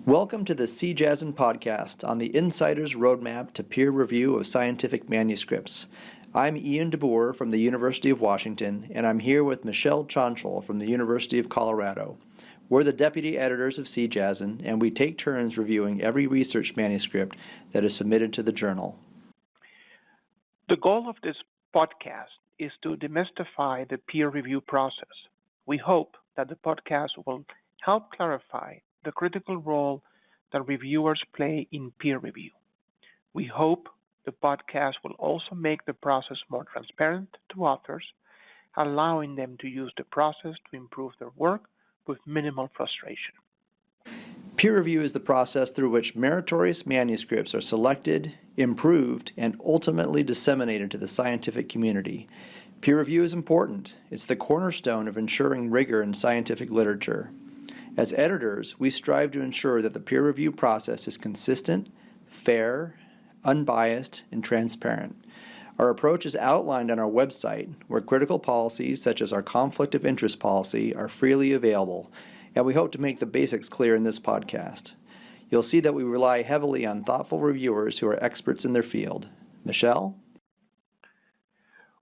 Welcome to the CJASN podcast on the Insider's Roadmap to Peer Review of Scientific Manuscripts. I'm Ian Boer from the University of Washington, and I'm here with Michel Chonchol from the University of Colorado. We're the deputy editors of CJASN, and we take turns reviewing every research manuscript that is submitted to the journal. The goal of this podcast is to demystify the peer review process. We hope that the podcast will help clarify the critical role that reviewers play in peer review. We hope the podcast will also make the process more transparent to authors, allowing them to use the process to improve their work with minimal frustration. Peer review is the process through which meritorious manuscripts are selected, improved, and ultimately disseminated to the scientific community. Peer review is important. It's the cornerstone of ensuring rigor in scientific literature. As editors, we strive to ensure that the peer review process is consistent, fair, unbiased, and transparent. Our approach is outlined on our website, where critical policies such as our conflict of interest policy are freely available, and we hope to make the basics clear in this podcast. You'll see that we rely heavily on thoughtful reviewers who are experts in their field. Michel?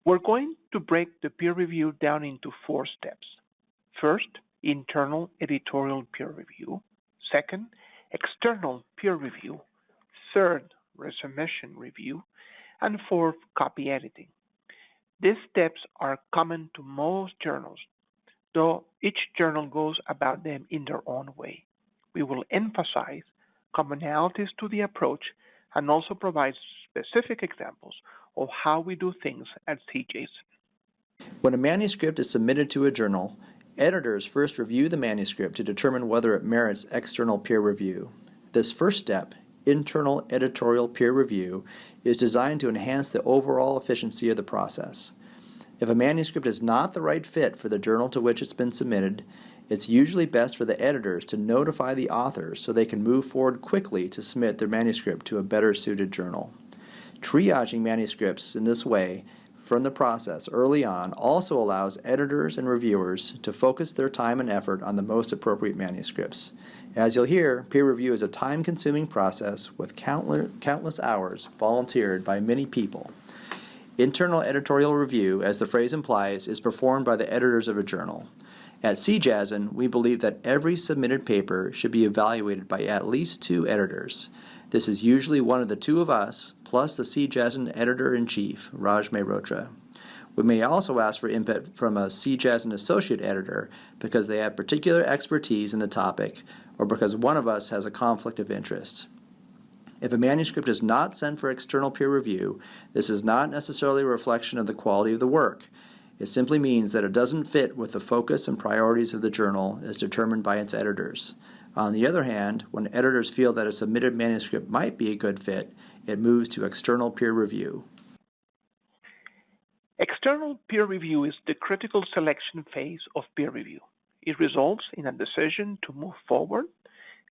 We're going to break the peer review down into 4 steps. First, internal editorial peer review. Second, external peer review. Third, resubmission review. And fourth, copy editing. These steps are common to most journals, though each journal goes about them in their own way. We will emphasize commonalities to the approach and also provide specific examples of how we do things at CJASN. When a manuscript is submitted to a journal, editors first review the manuscript to determine whether it merits external peer review. This first step, internal editorial peer review, is designed to enhance the overall efficiency of the process. If a manuscript is not the right fit for the journal to which it's been submitted, it's usually best for the editors to notify the authors so they can move forward quickly to submit their manuscript to a better suited journal. Triaging manuscripts in this way from the process early on also allows editors and reviewers to focus their time and effort on the most appropriate manuscripts. As you'll hear, peer review is a time-consuming process with countless hours volunteered by many people. Internal editorial review, as the phrase implies, is performed by the editors of a journal. At CJASN, we believe that every submitted paper should be evaluated by at least 2 editors. This is usually one of the 2 of us, plus the CJASN Editor-in-Chief, Raj Mehrotra. We may also ask for input from a CJASN Associate Editor because they have particular expertise in the topic or because one of us has a conflict of interest. If a manuscript is not sent for external peer review, this is not necessarily a reflection of the quality of the work. It simply means that it doesn't fit with the focus and priorities of the journal as determined by its editors. On the other hand, when editors feel that a submitted manuscript might be a good fit, it moves to external peer review. External peer review is the critical selection phase of peer review. It results in a decision to move forward,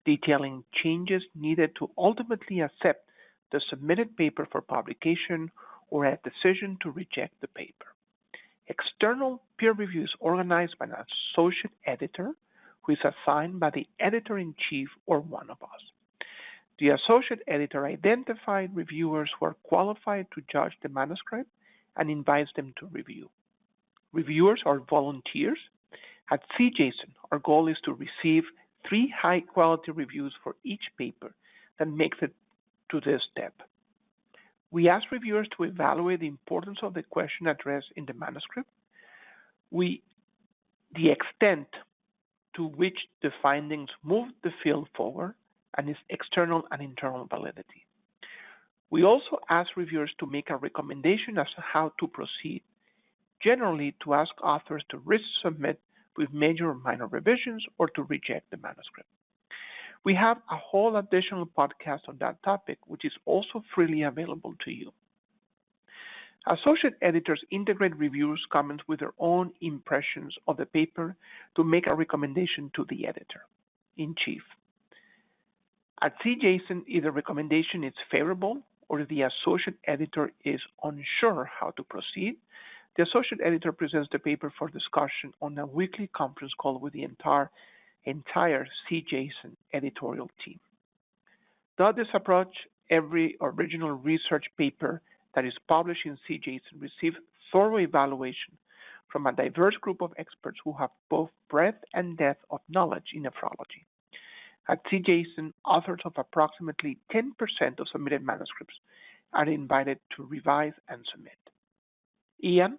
detailing changes needed to ultimately accept the submitted paper for publication or a decision to reject the paper. External peer review is organized by an associate editor who is assigned by the editor-in-chief or one of us. The associate editor identifies reviewers who are qualified to judge the manuscript and invites them to review. Reviewers are volunteers. At CJASN, our goal is to receive 3 high-quality reviews for each paper that makes it to this step. We ask reviewers to evaluate the importance of the question addressed in the manuscript, the extent to which the findings move the field forward, and its external and internal validity. We also ask reviewers to make a recommendation as to how to proceed, generally to ask authors to resubmit with major or minor revisions or to reject the manuscript. We have a whole additional podcast on that topic, which is also freely available to you. Associate editors integrate reviewers' comments with their own impressions of the paper to make a recommendation to the editor-in-chief. At CJASN, if the recommendation is favorable or if the associate editor is unsure how to proceed, the associate editor presents the paper for discussion on a weekly conference call with the entire entire CJASN editorial team. Through this approach, every original research paper that is published in CJASN receives thorough evaluation from a diverse group of experts who have both breadth and depth of knowledge in nephrology. At CJASN, authors of approximately 10% of submitted manuscripts are invited to revise and submit. Ian?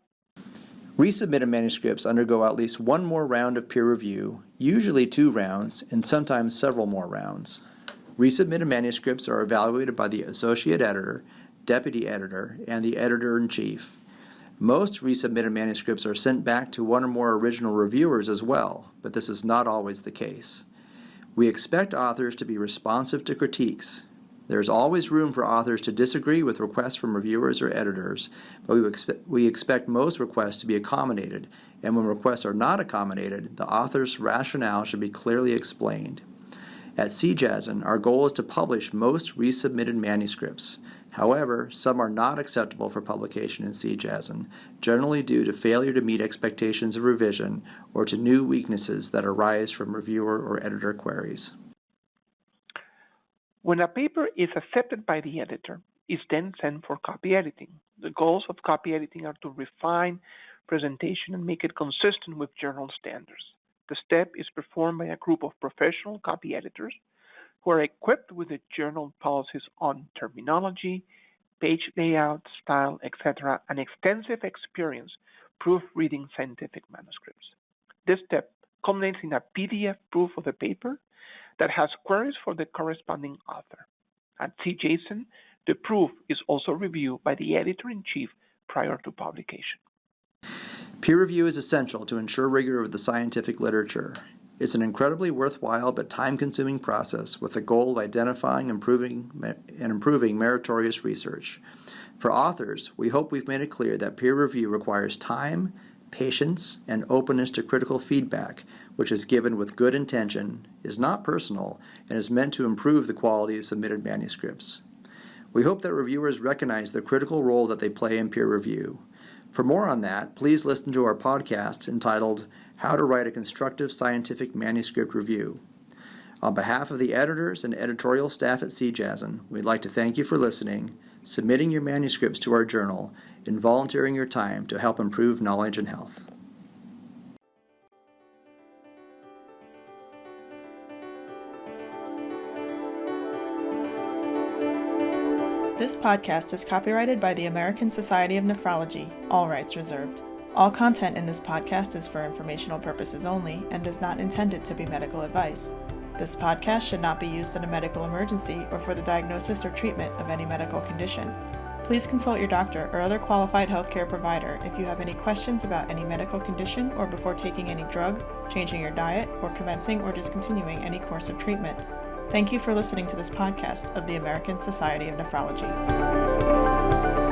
Resubmitted manuscripts undergo at least one more round of peer review, usually 2 rounds, and sometimes several more rounds. Resubmitted manuscripts are evaluated by the associate editor, deputy editor, and the editor-in-chief. Most resubmitted manuscripts are sent back to one or more original reviewers as well, but this is not always the case. We expect authors to be responsive to critiques. There is always room for authors to disagree with requests from reviewers or editors, but we expect most requests to be accommodated, and when requests are not accommodated, the author's rationale should be clearly explained. At CJASN, our goal is to publish most resubmitted manuscripts. However, some are not acceptable for publication in CJASN, generally due to failure to meet expectations of revision or to new weaknesses that arise from reviewer or editor queries. When a paper is accepted by the editor, it's then sent for copy editing. The goals of copy editing are to refine presentation and make it consistent with journal standards. The step is performed by a group of professional copy editors who are equipped with the journal policies on terminology, page layout, style, etc., and extensive experience proofreading scientific manuscripts. This step culminates in a PDF proof of the paper that has queries for the corresponding author. At CJASN, the proof is also reviewed by the editor-in-chief prior to publication. Peer review is essential to ensure rigor of the scientific literature. It's an incredibly worthwhile but time-consuming process with the goal of identifying and improving meritorious research. For authors, we hope we've made it clear that peer review requires time, patience, and openness to critical feedback, which is given with good intention, is not personal, and is meant to improve the quality of submitted manuscripts. We hope that reviewers recognize the critical role that they play in peer review. For more on that, please listen to our podcast entitled How to Write a Constructive Scientific Manuscript Review. On behalf of the editors and editorial staff at CJASN, we'd like to thank you for listening, submitting your manuscripts to our journal, and volunteering your time to help improve knowledge and health. This podcast is copyrighted by the American Society of Nephrology, all rights reserved. All content in this podcast is for informational purposes only and is not intended to be medical advice. This podcast should not be used in a medical emergency or for the diagnosis or treatment of any medical condition. Please consult your doctor or other qualified healthcare provider if you have any questions about any medical condition or before taking any drug, changing your diet, or commencing or discontinuing any course of treatment. Thank you for listening to this podcast of the American Society of Nephrology.